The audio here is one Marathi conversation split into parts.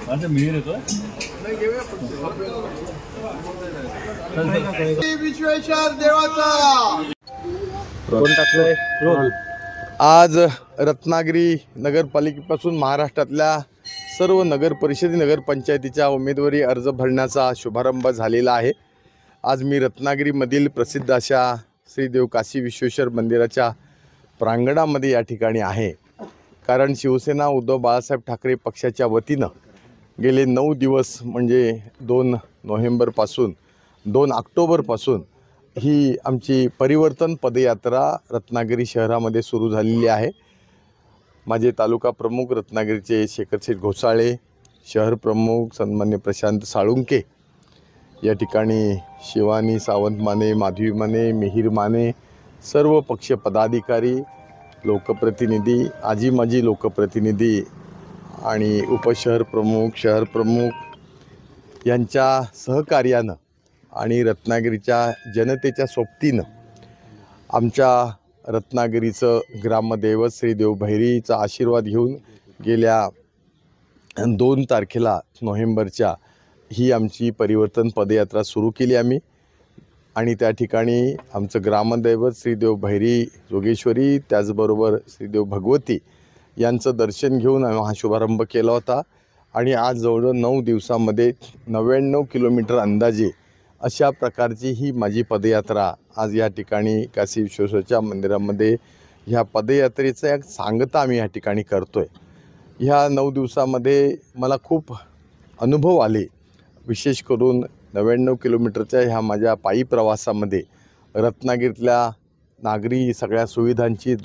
अच्छा मिळेल येतो विश्वेश्वर देवाचा कोण टाकलंय रोल। आज रत्नागिरी नगरपालिकेपासून महाराष्ट्रातल्या सर्व नगर परिषदी नगरपंचायतीच्या उमेदवारी अर्ज भरण्याचा शुभारंभ झालेला आहे। आज मी रत्नागिरीमधील प्रसिद्ध अशा श्री देव काशी विश्वेश्वर मंदिराच्या प्रांगणामध्ये या ठिकाणी आहे। कारण शिवसेना उद्धव बाळासाहेब ठाकरे पक्षाच्या वतीनं गेले 9 दिवस म्हणजे 2 नोव्हेंबरपासून 2 ऑक्टोबरपासून ही आमची परिवर्तन पदयात्रा रत्नागिरी शहरामध्ये सुरू झालेली आहे। माझे तालुका प्रमुख रत्नागिरीचे शेखरशेठ घोसाळे, शहर प्रमुख सन्मान्य प्रशांत साळुंके, या ठिकाणी शिवानी सावंत माने, माधवी माने, मिहिर माने, सर्व पक्ष पदाधिकारी, लोकप्रतिनिधी, आजी माजी लोकप्रतिनिधी आणि उपशहर प्रमुख, शहर प्रमुख यांच्या सहकार्यानं आणि रत्नागिरीच्या जनतेच्या सोबतीनं आमच्या रत्नागिरीचं ग्रामदैवत श्री देव भैरीचा आशीर्वाद घेऊन गेल्या 2 तारखेला नोव्हेंबरच्या ही आमची परिवर्तन पदयात्रा सुरू केली आम्ही। आणि त्या ठिकाणी आमचं ग्रामदैवत श्री देव भैरी जोगेश्वरी, त्याचबरोबर श्री देव भगवती यांचं दर्शन घेऊन आम्ही हा शुभारंभ केला होता। आणि आज जवळजवळ 9 दिवसामध्ये 99 किलोमीटर अंदाजे अशा प्रकारची ही माझी पदयात्रा आज या ठिकाणी काशी विश्वेश्वरच्या मंदिरामध्ये ह्या पदयात्रेचा एक सांगता आम्ही या ठिकाणी करतो आहे। ह्या 9 दिवसामध्ये मला खूप अनुभव आले, विशेष करून 99 किलोमीटरच्या ह्या माझ्या पायी प्रवासामध्ये रत्नागिरीतल्या नागरी सगळ्या सुविधांची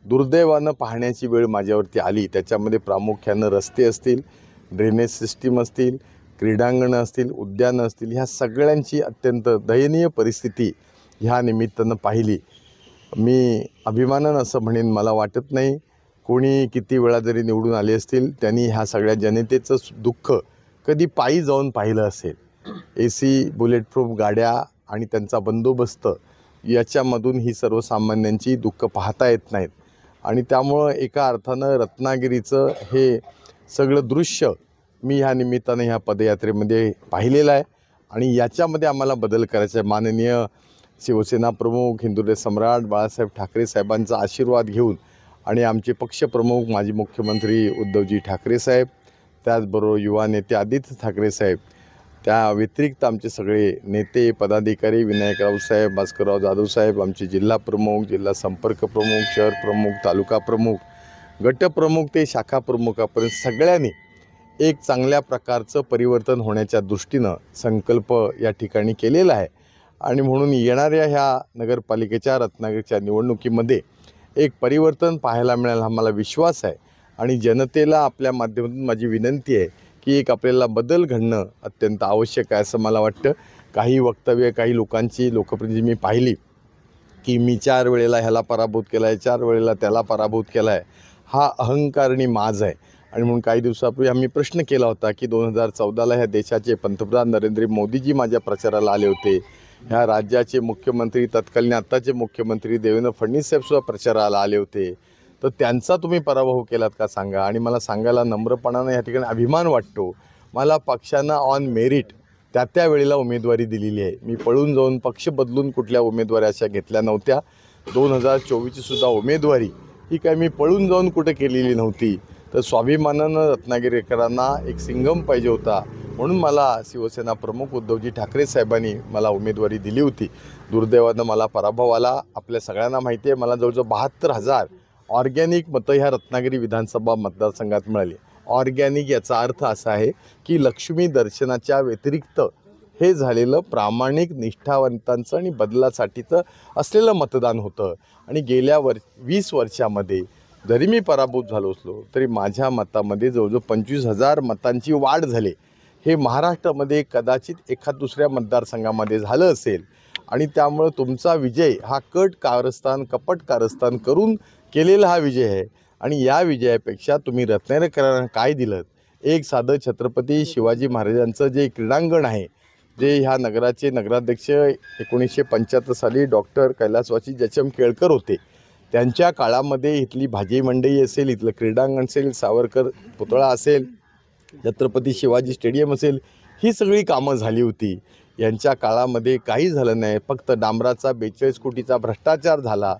दुर्दैवानं पाहण्याची वेळ माझ्यावरती आली। त्याच्यामध्ये प्रामुख्यानं रस्ते असतील, ड्रेनेज सिस्टीम असतील, क्रीडांगणं असतील, उद्यानं असतील, ह्या सगळ्यांची अत्यंत दयनीय परिस्थिती ह्या निमित्तानं पाहिली। मी अभिमानानं असं म्हणेन, मला वाटत नाही कोणी किती वेळा जरी निवडून आले असतील त्यांनी ह्या सगळ्या जनतेचं दुःख कधी पायी जाऊन पाहिलं असेल। AC बुलेट प्रूफ गाड्या आणि त्यांचा बंदोबस्त याच्यामधून ही सर्वसामान्यांची दुःख पाहता येत नाहीत। आणि त्यामुळं एका अर्थानं रत्नागिरीचं हे सगळं दृश्य मी ह्या निमित्तानं ह्या पदयात्रेमध्ये पाहिलेलं आहे। आणि याच्यामध्ये आम्हाला बदल करायचा आहे। माननीय शिवसेना प्रमुख हिंदुत्व सम्राट बाळासाहेब ठाकरे साहेबांचा आशीर्वाद घेऊन आणि आमचे पक्षप्रमुख माजी मुख्यमंत्री उद्धवजी ठाकरे साहेब, त्याचबरोबर युवा नेते आदित्य ठाकरे साहेब, त्या व्यतिरिक्त आमचे सगळे नेते पदाधिकारी विनायकराव साहेब, भास्करराव जाधव साहेब, आमचे जिल्हा प्रमुख, जिल्हा संपर्क प्रमुख, शहर प्रमुख, तालुका प्रमुख, गटप्रमुख ते शाखा प्रमुखापर्यंत सगळ्यांनी एक चांगल्या प्रकारचं परिवर्तन होण्याच्या दृष्टीनं संकल्प या ठिकाणी केलेला आहे। आणि म्हणून येणाऱ्या ह्या नगरपालिकेच्या रत्नागिरीच्या निवडणुकीमध्ये एक परिवर्तन पाहायला मिळेल हा मला विश्वास आहे। आणि जनतेला आपल्या माध्यमातून माझी विनंती आहे की एक आपल्याला बदल घडणं अत्यंत आवश्यक आहे असं मला वाटतं। काही वक्तव्य काही लोकांची लोकप्रतिनिधी मी पाहिली की मी 4 वेळेला ह्याला पराभूत केला आहे, 4 वेळेला त्याला पराभूत केला आहे, हा अहंकारणी माज आहे। आणि म्हणून काही दिवसापूर्वी आम्ही प्रश्न केला होता की 2014ला ह्या देशाचे पंतप्रधान नरेंद्र मोदीजी माझ्या प्रचाराला आले होते, ह्या राज्याचे मुख्यमंत्री तत्कालीन आत्ताचे मुख्यमंत्री देवेंद्र फडणवीस साहेबसुद्धा प्रचाराला आले होते, तर त्यांचा तुम्ही पराभव केलात का सांगा। आणि मला सांगायला नम्रपणानं या ठिकाणी अभिमान वाटतो, मला पक्षानं ऑन मेरिट त्या वेळेला उमेदवारी दिलेली आहे। मी पळून जाऊन पक्ष बदलून कुठल्या उमेदवारी अशा घेतल्या नव्हत्या। 2024ची सुद्धा उमेदवारी ही काय मी पळून जाऊन कुठे केलेली नव्हती, तर स्वाभिमानानं रत्नागिरीकरांना एक सिंघम पाहिजे होता म्हणून मला शिवसेना प्रमुख उद्धवजी ठाकरे साहेबांनी मला उमेदवारी दिली होती। दुर्दैवानं मला पराभव आला। आपल्या सगळ्यांना माहिती आहे मला जवळजवळ 72,000 ऑर्गॅनिक मतं ह्या रत्नागिरी विधानसभा मतदारसंघात मिळाली। ऑर्गॅनिक याचा अर्थ असा आहे की लक्ष्मी दर्शनाच्या व्यतिरिक्त हे झालेलं प्रामाणिक निष्ठावंतांचं आणि बदलासाठीचं असलेलं मतदान होतं। आणि गेल्या 20 वर्षामध्ये जरी मी पराभूत झालो असलो तरी माझ्या मतामध्ये जवळजवळ 25,000 मतांची वाढ झाली। हे महाराष्ट्रामध्ये कदाचित एखाद दुसऱ्या मतदारसंघामध्ये झालं असेल। आणि त्यामुळे तुमचा विजय हा कपट कारस्थान करून केलेला हा विजय आहे। आणि या विजयापेक्षा तुम्ही रत्नागिरीकरांना काय दिलं? एक साधं छत्रपती शिवाजी महाराजांचं जे क्रीडांगण आहे, जे ह्या नगराचे नगराध्यक्ष 1975 साली डॉक्टर कैलासवासी जयचंद केळकर होते, त्यांच्या काळामध्ये इथली भाजी मंडई असेल, इथलं क्रीडांगण असेल, सावरकर पुतळा असेल, छत्रपती शिवाजी स्टेडियम असेल, ही सगळी कामं झाली होती. यांच्या काळामध्ये काही झालं नाही. फक्त डांबराचा 42 कोटीचा भ्रष्टाचार झाला.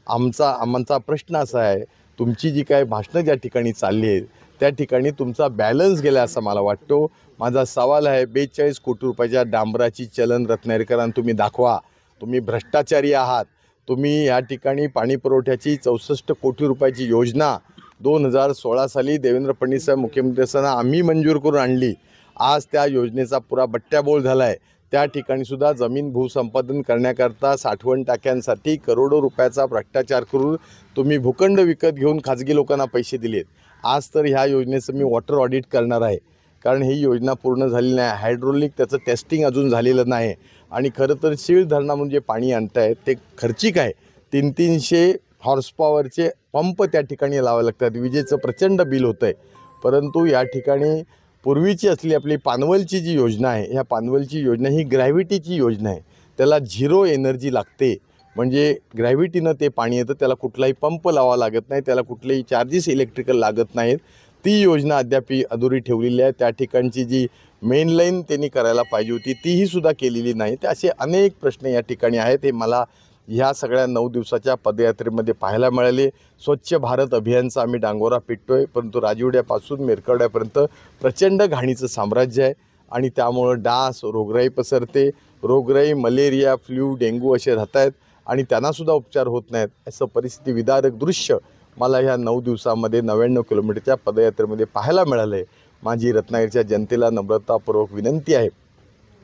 आमचा प्रश्न असा आहे, तुमची जी काय भाषणं ज्या ठिकाणी चालली आहेत त्या ठिकाणी तुमचा बॅलन्स गेला असं मला वाटतो. माझा सवाल आहे, 42 कोटी रुपयाच्या डांबराची चलन रत्नागिरीकरांना तुम्ही दाखवा. तुम्ही भ्रष्टाचारी आहात. तुम्ही या ठिकाणी पाणी पुरवठ्याची 64 कोटी रुपयाची योजना 2016 साली देवेंद्र फडणवीस साहेब मुख्यमंत्री असताना आम्ही मंजूर करून आणली. आज त्या योजनेचा पुरा बट्ट्याबोळ झाला आहे. त्या ठिकाणीसुद्धा जमीन भूसंपादन करण्याकरता साठवण टाक्यांसाठी करोडो रुपयाचा भ्रष्टाचार करून तुम्ही भूखंड विकत घेऊन खाजगी लोकांना पैसे दिलेत. आज तर ह्या योजनेचं मी वॉटर ऑडिट करणार आहे, कारण ही योजना पूर्ण झालेली नाही. हायड्रोलिक त्याचं टेस्टिंग अजून झालेलं नाही. आणि खरं तर शीळ धरणामधून जे पाणी आणतं आहे ते खर्चिक आहे. 300 हॉर्स पॉवरचे पंप त्या ठिकाणी लावावे लागतात. विजेचं प्रचंड बिल होतं आहे. परंतु या ठिकाणी पूर्वीची असलेली आपली पानवलची जी योजना आहे, ह्या पानवलची योजना ही ग्रॅव्हिटीची योजना आहे. त्याला झिरो एनर्जी लागते. म्हणजे ग्रॅव्हिटीनं ते पाणी येतं. त्याला कुठलाही पंप लावावा लागत नाही. त्याला कुठलेही चार्जेस इलेक्ट्रिकल लागत नाहीत. ती योजना अद्याप अधुरी ठेवलेली आहे. त्या ठिकाणची जी मेन लाईन त्यांनी करायला पाहिजे होती तीही सुद्धा केलेली नाही. तर असे अनेक प्रश्न या ठिकाणी आहेत. हे मला ह्या सगळ्या 9 दिवसाच्या पदयात्रेमध्ये पाहायला मिळाले. स्वच्छ भारत अभियानचा आम्ही डांगोरा पिटतोय, परंतु राजवाड्यापासून मेरकरड्यापर्यंत प्रचंड घाणीचं साम्राज्य आहे. आणि त्यामुळं डास, रोगराई पसरते. रोगराई, मलेरिया, फ्ल्यू, डेंग्यू असे राहत आहेत आणि त्यांनासुद्धा उपचार होत नाहीत. असं परिस्थिती विदारक दृश्य मला ह्या 9 दिवसामध्ये 99 किलोमीटरच्या पदयात्रेमध्ये पाहायला मिळालं आहे. माझी रत्नागिरीच्या जनतेला नम्रतापूर्वक विनंती आहे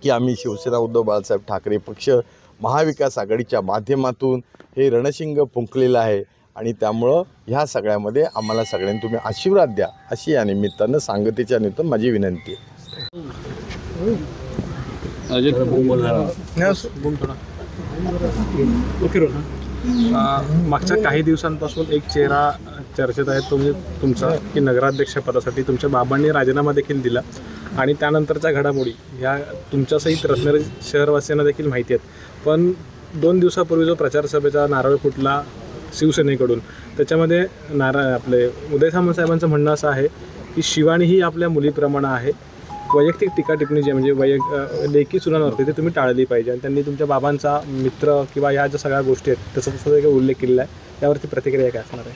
की आम्ही शिवसेना उद्धव बाळासाहेब ठाकरे पक्ष महाविकास आघाडीच्या माध्यमातून हे रणशिंग फुंकलेलं आहे. आणि त्यामुळं ह्या सगळ्यामध्ये आम्हाला सगळ्यांनी तुम्ही आशीर्वाद द्या, अशी या निमित्तानं सांगतेच्या निमित्तानं माझी विनंती आहे. मागच्या काही दिवसांपासून एक चेहरा चर्चेत आहे, तो म्हणजे तुमचा, की नगराध्यक्षपदासाठी तुमच्या बाबांनी राजीनामा देखील दिला आणि त्यानंतरच्या घडामोडी ह्या तुमच्यासहित रत्नागिरी शहरवासियांना देखील माहिती आहेत. पण 2 दिवसापूर्वी जो प्रचारसभेचा नारळ फुटला शिवसेनेकडून, त्याच्यामध्ये आपले उदय सामंत साहेबांचं म्हणणं असं आहे की शिवानी ही आपल्या मुलीप्रमाणे आहे. वैयक्तिक टीका टिप्पणी जी म्हणजे लेखी सुनांवरती ते तुम्ही टाळली पाहिजे. आणि त्यांनी तुमच्या बाबांचा मित्र किंवा ह्या ज्या सगळ्या गोष्टी आहेत त्याचा तसा उल्लेख केलेला आहे. त्यावरती प्रतिक्रिया काय असणार आहे?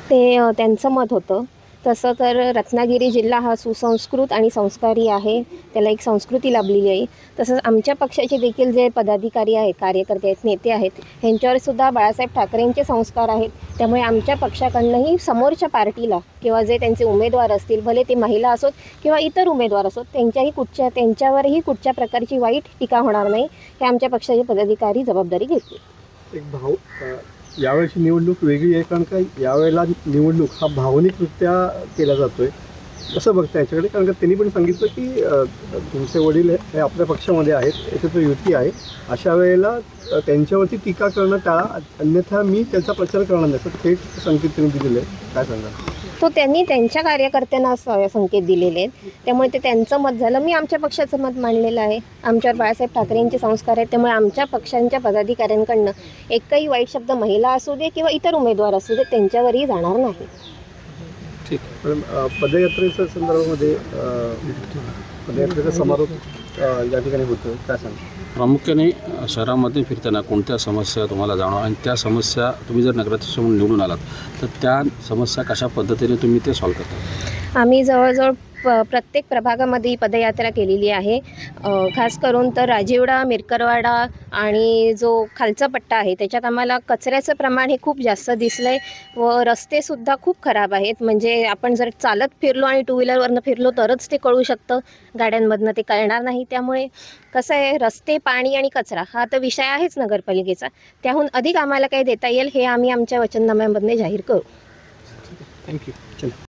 ते त्यांचं मत होतं. तसं तर रत्नागिरी जिल्हा हा सुसंस्कृत आणि संस्कारी आहे. त्याला एक संस्कृती लाभलेली आहे. तसंच आमच्या पक्षाचे देखील जे पदाधिकारी आहेत, कार्यकर्ते आहेत, नेते आहेत, ह्यांच्यावरसुद्धा बाळासाहेब ठाकरेंचे संस्कार आहेत. त्यामुळे आमच्या पक्षाकडनंही समोरच्या पार्टीला किंवा जे त्यांचे उमेदवार असतील, भले ते महिला असोत किंवा इतर उमेदवार असोत, त्यांच्यावरही कुठच्या प्रकारची वाईट टीका होणार नाही, हे आमच्या पक्षाचे पदाधिकारी जबाबदारी घेतील. एक यावेळेची निवडणूक वेगळी आहे, कारण का यावेळेला निवडणूक हा भावनिकरित्या केला जातोय. कसं बघता याच्याकडे? कारण का त्यांनी पण सांगितलं की तुमचे वडील हे आपल्या पक्षामध्ये आहेत, एकत्र युती आहे, अशा वेळेला त्यांच्यावरती टीका करणं टाळा, अन्यथा मी त्याचा प्रचार करणार नाही, असं थेट संकेत त्यांनी दिलेले आहे. काय सांगा? तो त्यांनी त्यांच्या कार्यकर्त्यांना संकेत दिलेले आहेत. त्यामुळे ते त्यांचं मत झालं. मी आमच्या पक्षाचं मत मांडलेलं आहे. आमच्यावर बाळासाहेब ठाकरेंचे संस्कार आहेत. त्यामुळे आमच्या पक्षांच्या पदाधिकाऱ्यांकडनं एकही वाईट शब्द महिला असू दे किंवा इतर उमेदवार असू दे त्यांच्यावरही जाणार नाही. ठीक आहे. पदयात्रेच्या संदर्भामध्ये पदयात्रेचा समारोप या ठिकाणी होतो, काय सांगा? प्रामुख्याने शहरामध्ये फिरताना कोणत्या समस्या तुम्हाला जाणव आणि त्या समस्या तुम्ही जर नगराध्यक्ष म्हणून निवडून आलात तर त्या समस्या कशा पद्धतीने तुम्ही ते सॉल्व्ह करता? आम्ही जवळजवळ प्रत्येक प्रभागामध्ये पदयात्रा केलेली आहे. खास करून तर राजिवडा, मिरकरवाडा आणि जो खालचा पट्टा आहे त्याच्यात आम्हाला कचऱ्याचं प्रमाण हे खूप जास्त दिसलं आहे व रस्तेसुद्धा खूप खराब आहेत. म्हणजे आपण जर चालत फिरलो आणि 2 व्हीलरवरनं फिरलो तरच ते कळू शकतं, गाड्यांमधनं ते कळणार नाही. त्यामुळे कसं आहे, रस्ते, पाणी आणि कचरा हा तर विषय आहेच नगरपालिकेचा. त्याहून अधिक आम्हाला काही देता येईल हे आम्ही आमच्या वचननाम्यामधून जाहीर करू. थँक्यू.